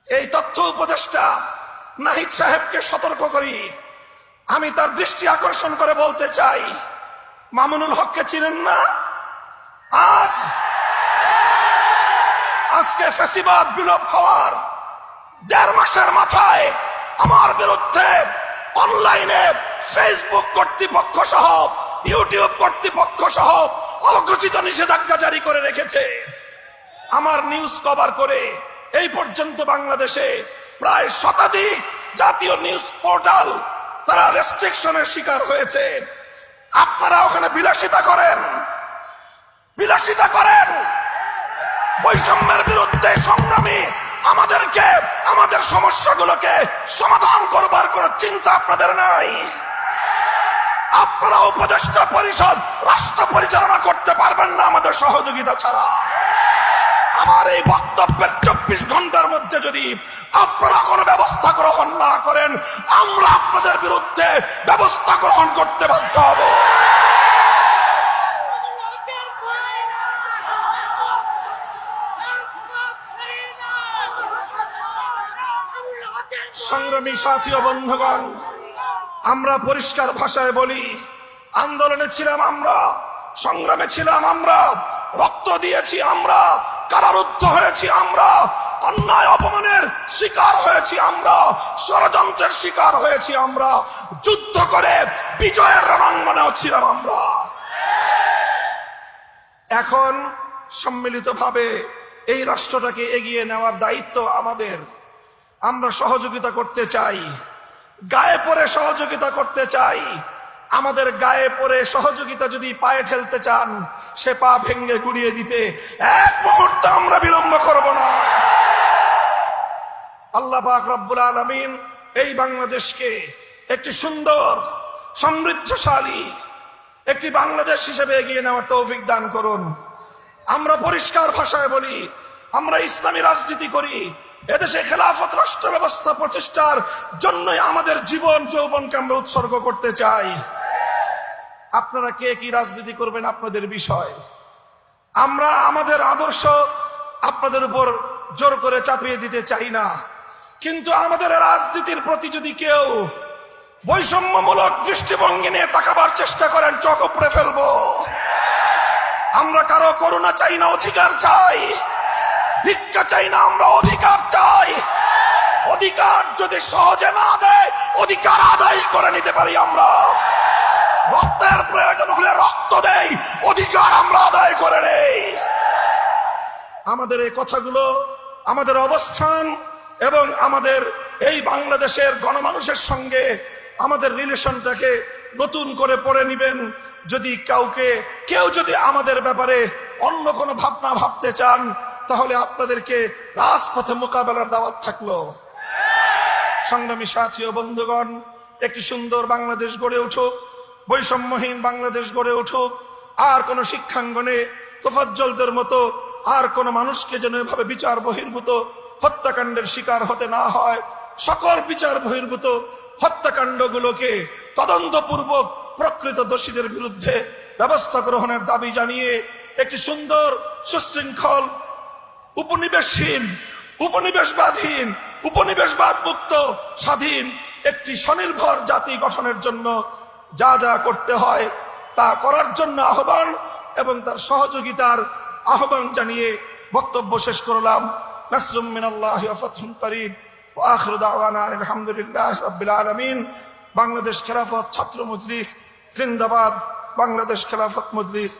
এই তথ্য উপদেষ্টা নাহিদ সাহেবকে সতর্ক করি। আমি তার দৃষ্টি আকর্ষণ করে বলতে চাই, মামুনুল হককে চিনেন না? আজকে ফ্যাসিবাদ বিলোপ হওয়ার ১.৫ মাসের মাথায় আমার বিরুদ্ধে অনলাইনে ফেসবুক কর্তৃপক্ষ সহ ইউটিউব কর্তৃপক্ষ সহ অঘোষিত নিষেধাজ্ঞা জারি করে রেখেছে। আমার নিউজ কভার করে এই পর্যন্ত বাংলাদেশে প্রায় শতাধিক জাতীয় নিউজ পোর্টাল তারা রেস্ট্রিকশনের শিকার হয়েছে। আপনারা ওখানে বিলাসিতা করেন, বৈষম্যের বিরুদ্ধে সংগ্রামী আমাদেরকে আমাদের সমস্যাগুলোকে সমাধান করবার কোন চিন্তা আপনাদের নাই। আপনারা উপদেষ্টা পরিষদ রাষ্ট্র পরিচালনা করতে পারবেন না আমাদের সহযোগিতা ছাড়া। আমার এই বক্তব্যের ২৪ ঘন্টার মধ্যে যদি আপনারা কোনো ব্যবস্থা গ্রহণ না করেন, আমরা আপনাদের বিরুদ্ধে ব্যবস্থা গ্রহণ করতে বাধ্য হব। সংগ্রামী সাথী ও বন্ধুগণ, আমরা পরিষ্কার ভাষায় বলি, আন্দোলনে ছিলাম আমরা, সংগ্রামে ছিলাম আমরা, রক্ত দিয়েছি আমরা, কারারুদ্ধ হয়েছি আমরা, অন্যায় অপমানের শিকার হয়েছি আমরা, ষড়যন্ত্রের শিকার হয়েছি আমরা, যুদ্ধ করে বিজয়ের রণাঙ্গনেও ছিলাম আমরা। এখন সম্মিলিতভাবে এই রাষ্ট্রটাকে এগিয়ে নেওয়ার দায়িত্ব আমাদের। আমরা সহযোগিতা করতে চাই, গায়ে পড়ে সহযোগিতা করতে চাই। আমাদের গায়ে পড়ে সহযোগিতা যদি পায়ে ঠেলতে চান, সে পা ভেঙ্গে গুড়িয়ে দিতে এক মুহূর্ত আমরা বিলম্ব করব না। আল্লাহ পাক রব্বুল আলামিন এই বাংলাদেশকে একটি সুন্দর সমৃদ্ধশালী একটি বাংলাদেশ হিসেবে এগিয়ে নেওয়ার তৌফিক দান করুন। আমরা পরিষ্কার ভাষায় বলি, আমরা ইসলামী রাজনীতি করি। এদেশে খেলাফত রাষ্ট্র ব্যবস্থা প্রতিষ্ঠার জন্যই আমাদের জীবন যৌবনকে আমরা উৎসর্গ করতে চাই। আপনারা কে কি রাজনীতি করবেন আপনাদের বিষয়। আমরা আমাদের আদর্শ আপনাদের উপর জোর করে চাপিয়ে দিতে চাই না, কিন্তু আমাদের রাজনীতির প্রতি যদি কেউ বৈষম্যমূলক দৃষ্টিভঙ্গি নিয়ে তাকাবার চেষ্টা করেন, চোখ উপড়ে ফেলবো। আমরা কারো করুণা চাই না, অধিকার চাই। ভিক্ষা চাই না, আমরা অধিকার চাই। অধিকার যদি সহজে না দেয়, অধিকার আদায় করে নিতে পারি আমরা। রক্তের প্রয়োজন হলে রক্ত দেই, অধিকার আমরা আদায় করে নেই। আমাদের এই কথাগুলো, আমাদের অবস্থান এবং আমাদের এই বাংলাদেশের গণমানুষের সঙ্গে আমাদের রিলেশনটাকে নতুন করে পড়ে নিবেন। যদি কেউ যদি আমাদের ব্যাপারে অন্য কোনো ভাবনা ভাবতে চান, তাহলে আপনাদেরকে রাজপথে মোকাবেলার দাওয়াত থাকলো। সংগ্রামী সাথী ও বন্ধুগণ, একটি সুন্দর বাংলাদেশ গড়ে উঠুক, বৈষম্যহীন বাংলাদেশ গড়ে উঠুক। আর কোন শিক্ষাঙ্গনে তোফাজ্জলদের মতো আর কোন মানুষকে যেন এভাবে বিচার বহির্ভূত হত্যাকাণ্ডের শিকার হতে না হয়। সকল বিচার বহির্ভূত হত্যাকাণ্ডগুলোকে তদন্তপূর্বক প্রকৃত দোষীদের বিরুদ্ধে ব্যবস্থা গ্রহণের দাবি জানিয়ে একটি সুন্দর সুশৃঙ্খল উপনিবেশহীন, উপনিবেশবাদহীন, উপনিবেশবাদ মুক্ত স্বাধীন একটি স্বনির্ভর জাতি গঠনের জন্য যা যা করতে হয় তা করার জন্য আহ্বান এবং তার সহযোগিতার আহ্বান জানিয়ে বক্তব্য শেষ করলাম। নাসরুম মিনাল্লাহি ওয়া ফাতহুন করিব ওয়া আখিরু দাওয়ানা আলহামদুলিল্লাহি রাব্বিল আলামিন। বাংলাদেশ খেলাফত ছাত্র মজলিস জিন্দাবাদ। বাংলাদেশ খেলাফত মজলিস